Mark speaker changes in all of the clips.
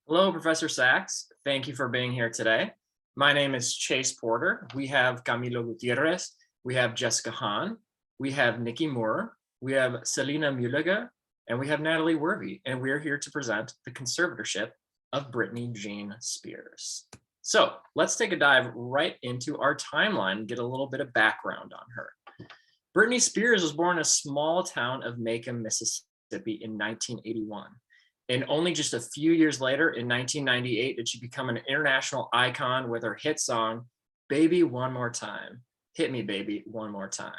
Speaker 1: Hello, Professor Sachs. Thank you for being here today. My name is Chase Porter. We have Camilo Gutierrez. We have Jessica Hahn. We have Nikki Moore. We have Selena Muliga. And we have Natalie Worthy. And we're here to present the conservatorship of Britney Jean Spears. So let's take a dive right into our timeline and get a little bit of background on her. Britney Spears was born in a small town of Macomb, Mississippi in 1981. And only just a few years later, in 1998, did she become an international icon with her hit song, Baby One More Time. Hit me, baby, one more time.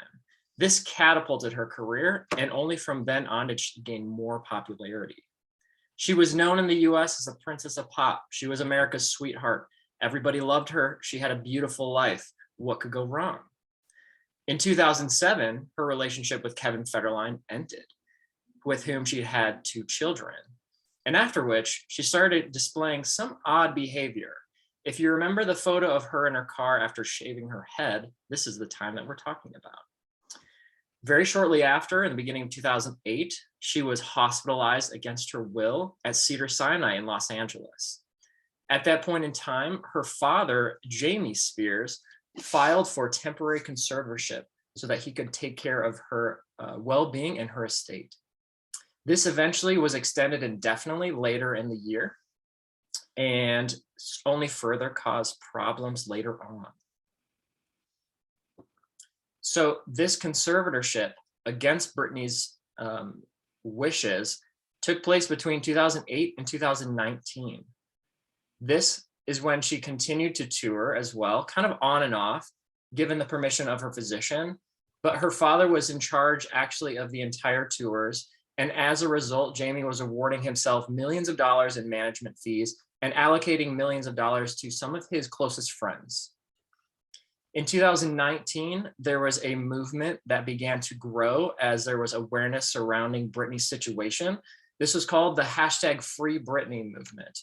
Speaker 1: This catapulted her career, and only from then on did she gain more popularity. She was known in the US as the Princess of Pop. She was America's sweetheart. Everybody loved her. She had a beautiful life. What could go wrong? In 2007, her relationship with Kevin Federline ended, with whom she had two children. And after which, she started displaying some odd behavior. If you remember the photo of her in her car after shaving her head, this is the time that we're talking about. Very shortly after, in the beginning of 2008, she was hospitalized against her will at Cedars-Sinai in Los Angeles. At that point in time, her father, Jamie Spears, filed for temporary conservatorship so that he could take care of her well-being and her estate. This eventually was extended indefinitely later in the year and only further caused problems later on. So this conservatorship against Britney's wishes took place between 2008 and 2019. This is when she continued to tour as well, kind of on and off, given the permission of her physician, but her father was in charge actually of the entire tours. And as a result, Jamie was awarding himself millions of dollars in management fees and allocating millions of dollars to some of his closest friends. In 2019, there was a movement that began to grow as there was awareness surrounding Britney's situation. This was called the #FreeBritney movement.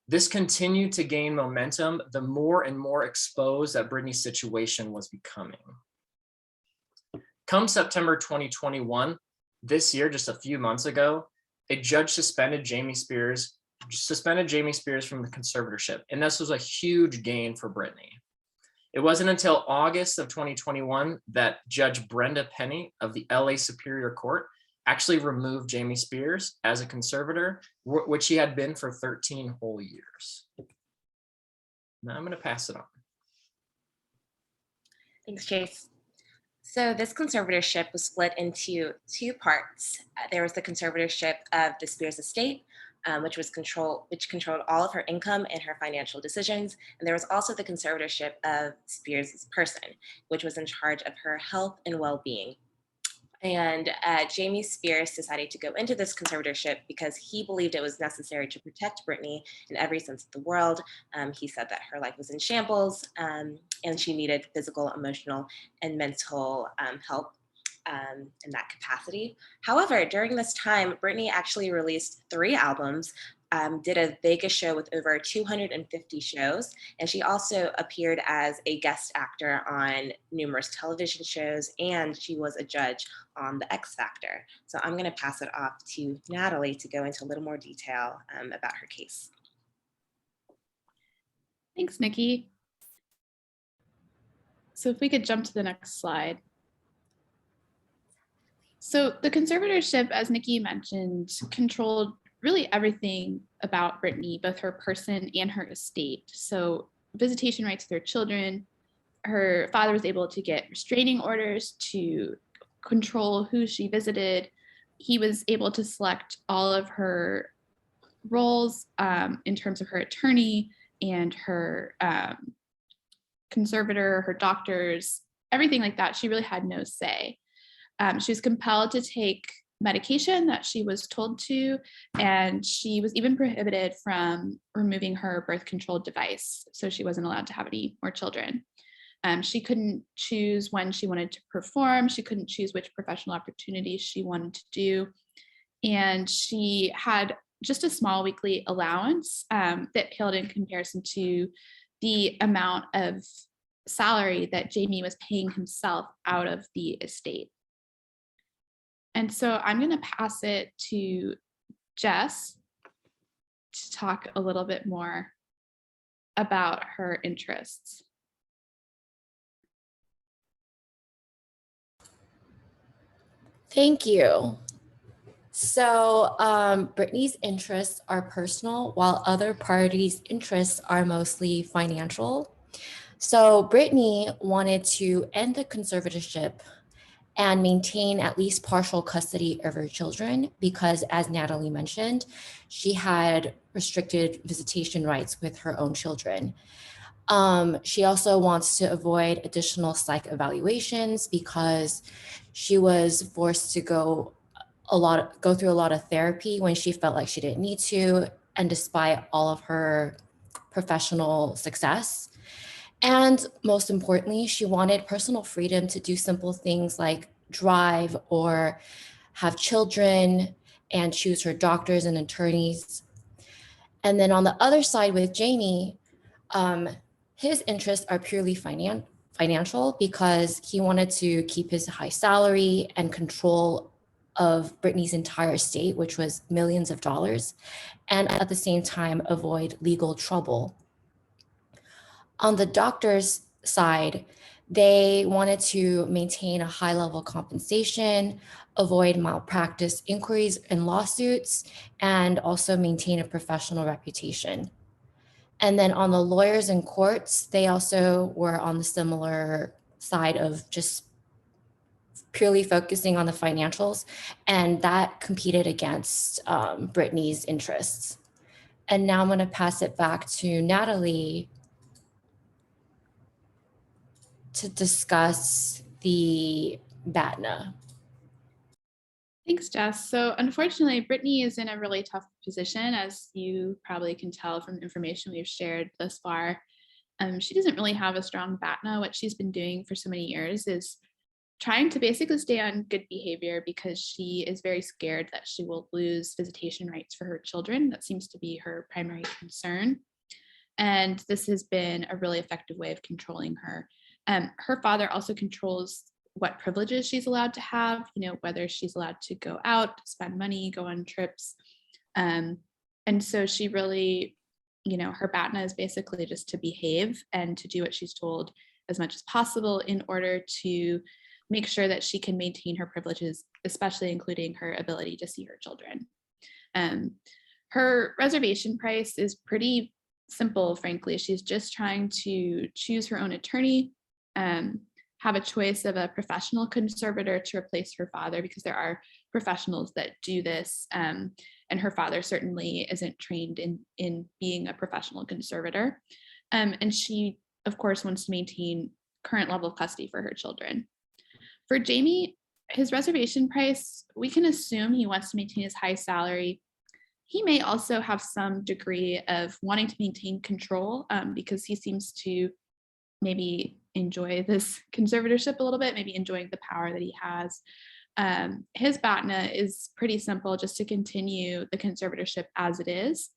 Speaker 1: This continued to gain momentum the more and more exposed that Britney's situation was becoming. Come September 2021, this year, just a few months ago, a judge suspended Jamie Spears from the conservatorship. And this was a huge gain for Britney. It wasn't until August of 2021 that Judge Brenda Penny of the LA Superior Court actually removed Jamie Spears as a conservator, which he had been for 13 whole years. Now I'm going to pass it on.
Speaker 2: Thanks, Chase. So this conservatorship was split into two parts. There was the conservatorship of the Spears estate, which controlled all of her income and her financial decisions. And there was also the conservatorship of Spears' person, which was in charge of her health and well-being. And Jamie Spears decided to go into this conservatorship because he believed it was necessary to protect Britney in every sense of the word. He said that her life was in shambles and she needed physical, emotional, and mental help in that capacity. However, during this time, Britney actually released 3 albums, did a Vegas show with over 250 shows, and she also appeared as a guest actor on numerous television shows, and she was a judge on The X Factor. So I'm going to pass it off to Natalie to go into a little more detail about her case.
Speaker 3: Thanks, Nikki. So if we could jump to the next slide. So the conservatorship, as Nikki mentioned, controlled really everything about Britney, both her person and her estate. So visitation rights to their children. Her father was able to get restraining orders to control who she visited. He was able to select all of her roles in terms of her attorney and her conservator, her doctors, everything like that. She really had no say. She was compelled to take medication that she was told to, and she was even prohibited from removing her birth control device. So she wasn't allowed to have any more children. She couldn't choose when she wanted to perform. She couldn't choose which professional opportunities she wanted to do. And she had just a small weekly allowance that paled in comparison to the amount of salary that Jamie was paying himself out of the estate. And so I'm going to pass it to Jess to talk a little bit more about her interests.
Speaker 4: Thank you. So, Brittany's interests are personal, while other parties' interests are mostly financial. So, Brittany wanted to end the conservatorship and maintain at least partial custody of her children because, as Natalie mentioned, she had restricted visitation rights with her own children. She also wants to avoid additional psych evaluations because she was forced to go through a lot of therapy when she felt like she didn't need to, and despite all of her professional success. And most importantly, she wanted personal freedom to do simple things like drive or have children and choose her doctors and attorneys. And then on the other side with Jamie, his interests are purely financial because he wanted to keep his high salary and control of Britney's entire estate, which was millions of dollars, and at the same time avoid legal trouble. On the doctor's side, they wanted to maintain a high level compensation, avoid malpractice inquiries and lawsuits, and also maintain a professional reputation. And then on the lawyers and courts, they also were on the similar side of just purely focusing on the financials, and that competed against Brittany's interests. And now I'm going to pass it back to Natalie to discuss the BATNA.
Speaker 3: Thanks, Jess. So unfortunately, Brittany is in a really tough position, as you probably can tell from the information we've shared thus far. She doesn't really have a strong BATNA. What she's been doing for so many years is trying to basically stay on good behavior because she is very scared that she will lose visitation rights for her children. That seems to be her primary concern. And this has been a really effective way of controlling her. Her father also controls what privileges she's allowed to have, whether she's allowed to go out, spend money, go on trips. And so she really, her BATNA is basically just to behave and to do what she's told as much as possible in order to make sure that she can maintain her privileges, especially including her ability to see her children. Her reservation price is pretty simple, frankly. She's just trying to choose her own attorney, have a choice of a professional conservator to replace her father, because there are professionals that do this, and her father certainly isn't trained in being a professional conservator. And she, of course, wants to maintain current level of custody for her children. For Jamie, his reservation price, we can assume he wants to maintain his high salary. He may also have some degree of wanting to maintain control, because he seems to maybe enjoy this conservatorship a little bit, maybe enjoying the power that he has. His BATNA is pretty simple, just to continue the conservatorship as it is,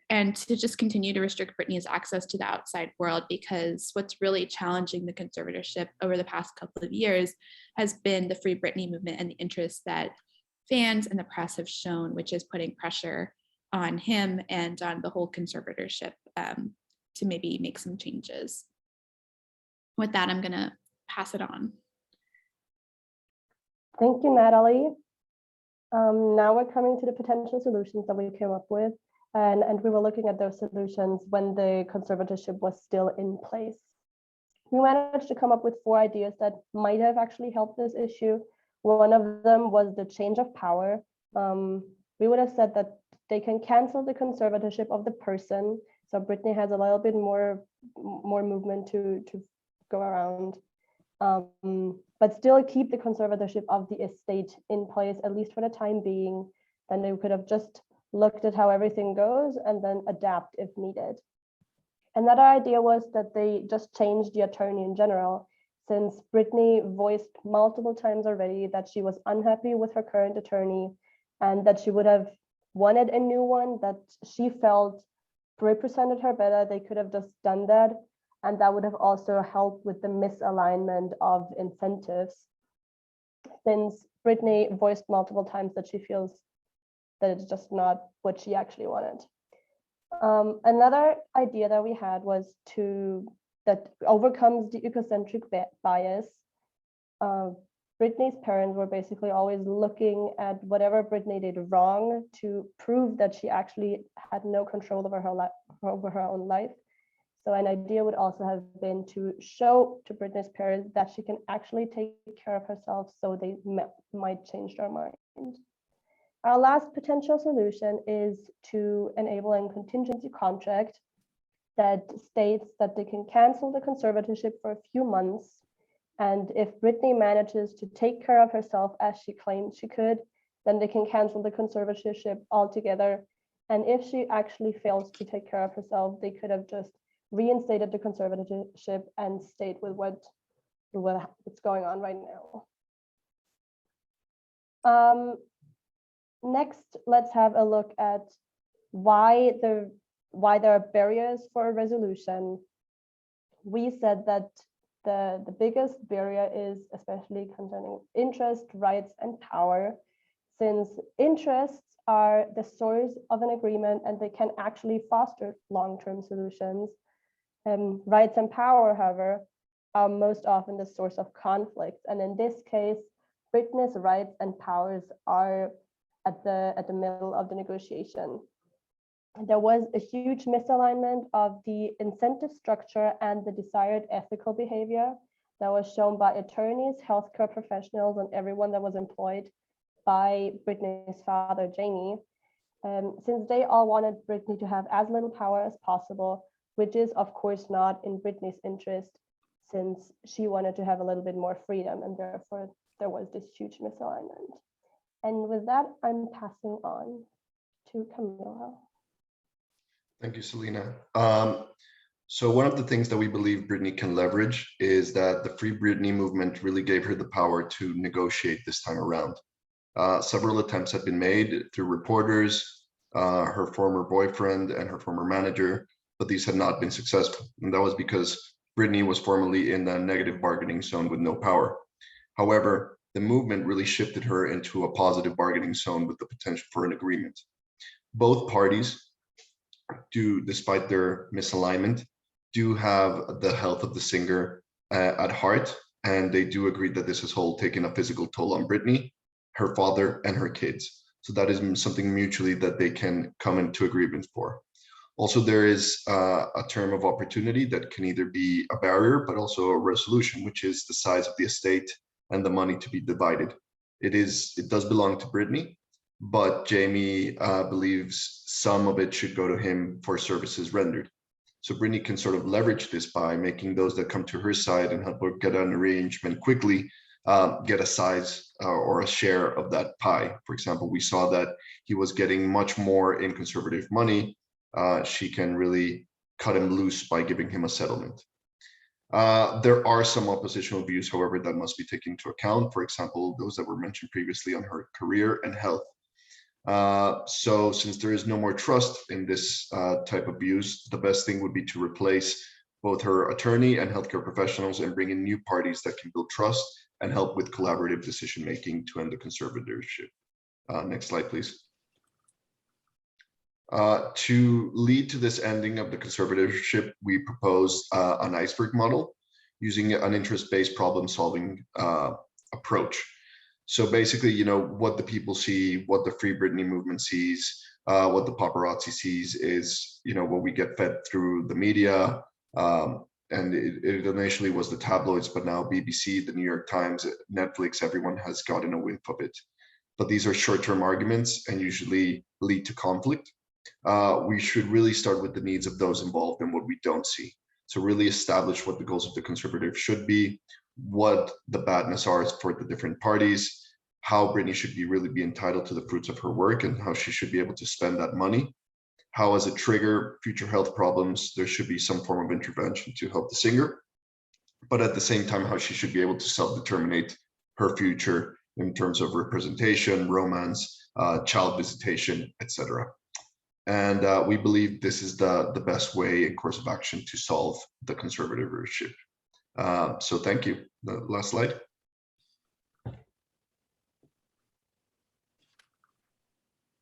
Speaker 3: and to just continue to restrict Britney's access to the outside world, because what's really challenging the conservatorship over the past couple of years has been the Free Britney movement and the interest that fans and the press have shown, which is putting pressure on him and on the whole conservatorship to maybe make some changes. With that, I'm going to pass it on.
Speaker 5: Thank you, Natalie. Now we're coming to the potential solutions that we came up with, and we were looking at those solutions when the conservatorship was still in place. We managed to come up with 4 ideas that might have actually helped this issue. One of them was the change of power. We would have said that they can cancel the conservatorship of the person, so Britney has a little bit more movement to go around, but still keep the conservatorship of the estate in place, at least for the time being. Then they could have just looked at how everything goes and then adapt if needed. Another idea was that they just changed the attorney in general, since Britney voiced multiple times already that she was unhappy with her current attorney and that she would have wanted a new one that she felt represented her better. They could have just done that, and that would have also helped with the misalignment of incentives, since Britney voiced multiple times that she feels that it's just not what she actually wanted. Another idea that we had was that overcomes the egocentric bias. Britney's parents were basically always looking at whatever Britney did wrong to prove that she actually had no control over her own life. So an idea would also have been to show to Britney's parents that she can actually take care of herself, so they might change their mind. Our last potential solution is to enable a contingency contract that states that they can cancel the conservatorship for a few months. And if Britney manages to take care of herself as she claimed she could, then they can cancel the conservatorship altogether. And if she actually fails to take care of herself, they could have just reinstated the conservatorship and stayed with what's going on right now. Next, let's have a look at why there are barriers for a resolution. We said that the biggest barrier is especially concerning interest, rights, and power, since interests are the source of an agreement and they can actually foster long-term solutions. Rights and power, however, are most often the source of conflict. And in this case, Britney's rights and powers are at the middle of the negotiation. There was a huge misalignment of the incentive structure and the desired ethical behavior that was shown by attorneys, healthcare professionals, and everyone that was employed by Britney's father, Jamie. Since they all wanted Britney to have as little power as possible, which is of course not in Britney's interest, since she wanted to have a little bit more freedom, and therefore there was this huge misalignment. And with that, I'm passing on to Camila.
Speaker 6: Thank you, Selena. So one of the things that we believe Britney can leverage is that the Free Britney movement really gave her the power to negotiate this time around. Several attempts had been made through reporters, her former boyfriend, and her former manager, but these had not been successful. And that was because Britney was formerly in the negative bargaining zone with no power. However, the movement really shifted her into a positive bargaining zone with the potential for an agreement. Both parties do, despite their misalignment, do have the health of the singer at heart, and they do agree that this has taken a physical toll on Britney, her father, and her kids. So that is something mutually that they can come into agreement for. Also, there is a term of opportunity that can either be a barrier, but also a resolution, which is the size of the estate and the money to be divided. It does belong to Britney, but Jamie believes some of it should go to him for services rendered. So Britney can sort of leverage this by making those that come to her side and help her get an arrangement quickly, get a size or a share of that pie. For example, we saw that he was getting much more in conservative money. She can really cut him loose by giving him a settlement. There are some oppositional views, however, that must be taken into account. For example, those that were mentioned previously on her career and health. So since there is no more trust in this type of views, the best thing would be to replace both her attorney and healthcare professionals and bring in new parties that can build trust and help with collaborative decision-making to end the conservatorship. Next slide, please. To lead to this ending of the conservatorship, we propose an iceberg model using an interest-based problem-solving approach. So basically, what the people see, what the Free Britney movement sees, what the paparazzi sees is, what we get fed through the media. And it initially was the tabloids, but now BBC, the New York Times, Netflix, everyone has gotten a whiff of it. But these are short-term arguments and usually lead to conflict. We should really start with the needs of those involved and what we don't see. So really establish what the goals of the conservative should be, what the badness are for the different parties, how Britney should really be entitled to the fruits of her work and how she should be able to spend that money. How, as a trigger, future health problems, there should be some form of intervention to help the singer, but at the same time, how she should be able to self-determinate her future in terms of representation, romance, child visitation, etc. And we believe this is the best way and course of action to solve the conservatorship. So thank you. The last slide.